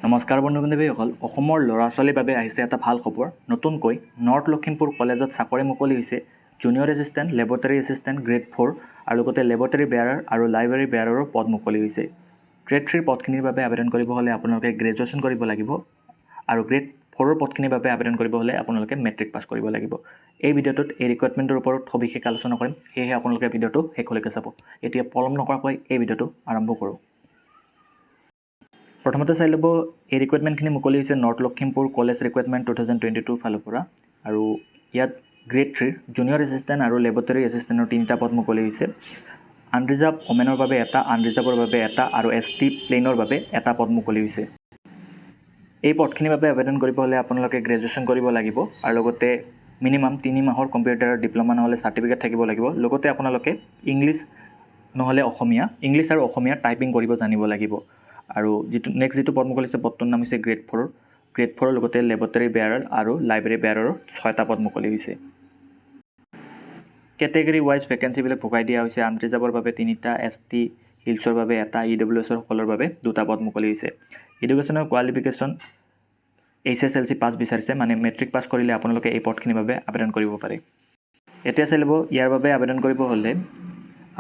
নমস্কাৰ বন্ধু-বান্ধৱীসকল, অসমৰ ল'ৰা ছোৱালীৰ বাবে আহিছে এটা ভাল খবৰ। নতুনকৈ নৰ্থ লখিমপুৰ কলেজত চাকৰি মুকলি হৈছে junior assistant, laboratory assistant grade 4 আৰু লগতে লেবৰেটৰী বেয়াৰাৰ আৰু লাইব্ৰেৰী বেয়াৰাৰৰ পদ মুকলি হৈছে। গ্ৰেড 3 পদখিনিৰ বাবে আবেদন কৰিব হ'লে আপোনালোকে গ্ৰেজুৱেশ্যন কৰিব লাগিব আৰু গ্ৰেড 4ৰ পদখিনিৰ বাবে আবেদন কৰিব হ'লে আপোনালোকে মেট্ৰিক পাছ কৰিব লাগিব। এই ভিডিঅ'টোত এই ৰিকুৱাৰমেণ্টৰ ওপৰত সবিশেষ আলোচনা কৰিম, সেয়েহে আপোনালোকে ভিডিঅ'টো শেষলৈকে চাব। এতিয়া পলম নকৰাকৈ এই ভিডিঅ'টো আৰম্ভ কৰোঁ। প্ৰথমতে চাই ল'ব, এই ৰিকুৱাৰমেণ্টখিনি মুকলি হৈছে নৰ্থ লখিমপুৰ কলেজ ৰিকুৱাৰমেণ্ট 2022 ফালৰ পৰা, আৰু ইয়াত গ্ৰেড 3 জুনিয়ৰ এছিষ্টেণ্ট আৰু লেবৰেটৰী এছিষ্টেণ্টৰ 3টা পদ মুকলি হৈছে। আনৰিজাৰ্ভ ওমেনৰ বাবে এটা, আনৰিজাৰ্ভৰ বাবে এটা আৰু ST প্লেইনৰ বাবে এটা পদ মুকলি হৈছে। এই পদখিনিৰ বাবে আবেদন কৰিব হ'লে আপোনালোকে গ্ৰেজুৱেশ্যন কৰিব লাগিব আৰু লগতে মিনিমাম 3 মাহৰ কম্পিউটাৰৰ ডিপ্ল'মা নহ'লে চাৰ্টিফিকেট থাকিব লাগিব। লগতে আপোনালোকে ইংলিছ নহ'লে অসমীয়া, ইংলিছ আৰু অসমীয়া টাইপিং কৰিব জানিব লাগিব। আৰু নেক্সট পদ মুকলি হৈছে, পদটোৰ নাম হৈছে গ্ৰেড 4। গ্ৰেড 4ৰ লগতে লেবৰেটৰী বেয়াৰাৰ আৰু লাইব্ৰেৰী বেয়াৰাৰৰ 6টা পদ মুকলি হৈছে। কেটেগৰী ৱাইজ ভেকেঞ্চিবিলাক ভগাই দিয়া হৈছে। আনৰিজাৰ্ভৰ বাবে 3টা, ST হিলছৰ বাবে এটা, EWS সকলৰ বাবে 2টা পদ মুকলি হৈছে। এডুকেশ্যনৰ কোৱালিফিকেশ্যন HSLC পাছ বিচাৰিছে, মানে মেট্ৰিক পাছ কৰিলে আপোনালোকে এই পদখিনিৰ বাবে আবেদন কৰিব পাৰে। এতিয়া চাই ল'ব, ইয়াৰ বাবে আবেদন কৰিব হ'লে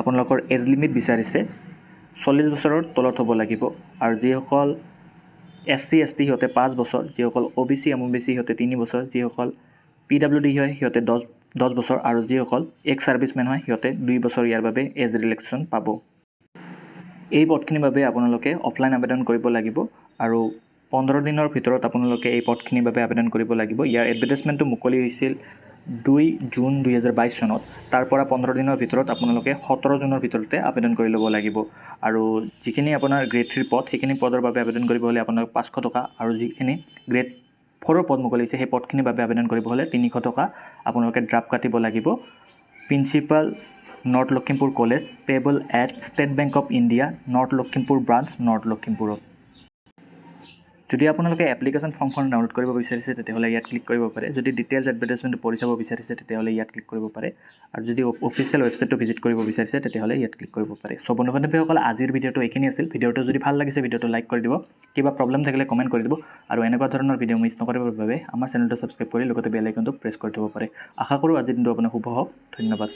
আপোনালোকৰ এজ লিমিট বিচাৰিছে 40 বছৰৰ তলত হ'ব লাগিব, আৰু যিসকল SC ST সিহঁতে 5 বছৰ, যিসকল OBC MOBC সিহঁতে 3 বছৰ, যিসকল PWD হয় সিহঁতে 10 বছৰ, আৰু যিসকল এক্স ছাৰ্ভিচমেন হয় সিহঁতে 2 বছৰ ইয়াৰ বাবে এজ ৰিলেক্সেশ্যন পাব। এই পদখিনিৰ বাবে আপোনালোকে অফলাইন আবেদন কৰিব লাগিব আৰু 15 দিনৰ ভিতৰত আপোনালোকে এই পদখিনিৰ বাবে আবেদন কৰিব লাগিব। ইয়াৰ এডভাৰটাইজমেণ্টটো মুকলি হৈছিল 2 জুন 2022 চনত। তাৰ পৰা 15 দিনৰ ভিতৰত আপোনালোকে 17 জুনৰ ভিতৰতে আবেদন কৰি ল'ব লাগিব। আৰু যিখিনি আপোনাৰ গ্ৰেড 3 পদ, সেইখিনি পদৰ বাবে আবেদন কৰিব হ'লে আপোনালোক 500 টকা, আৰু যিখিনি গ্ৰেড 4ৰ পদ মুকলি হৈছে সেই পদখিনিৰ বাবে আবেদন কৰিব হ'লে 300 টকা আপোনালোকে ড্ৰাফট কাটিব লাগিব। Principal north Lakhimpur college, payable at state bank of India, north Lakhimpur branch, north লখিমপুৰত। যদি আপোনালোকে এপ্লিকেশ্যন ফৰ্মখন ডাউনলোড কৰিব বিচাৰিছে তেতিয়াহ'লে ইয়াত ক্লিক কৰিব পাৰে। যদি ডিটেইলছ এডভাৰটাইজমেণ্টটো পঢ়ি চাব বিচাৰিছে তেতিয়াহ'লে ইয়াত ক্লিক কৰিব পাৰে, আৰু যদি অফিচিয়েল ৱেবছাইটটো ভিজিট কৰিব বিচাৰিছে তেতিয়াহ'লে ইয়াত ক্লিক কৰিব পাৰে। চ' বন্ধু-বান্ধৱীসকল, আজিৰ ভিডিঅ'টো এইখিনি আছিল। ভিডিঅ'টো যদি ভাল লাগিছে ভিডিঅ'টো লাইক কৰি দিব, কিবা প্ৰব্লেম থাকিলে কমেণ্ট কৰি দিব, আৰু এনেকুৱা ধৰণৰ ভিডিঅ' মিছ নকৰিবৰ বাবে আমাৰ চেনেলটো ছাবস্ক্ৰাইব কৰি লগতে বেল আইকনটো প্ৰেছ কৰি থ'ব পাৰে। আশা কৰোঁ আজিৰ দিনটো আপোনাৰ শুভ হওক। ধন্যবাদ।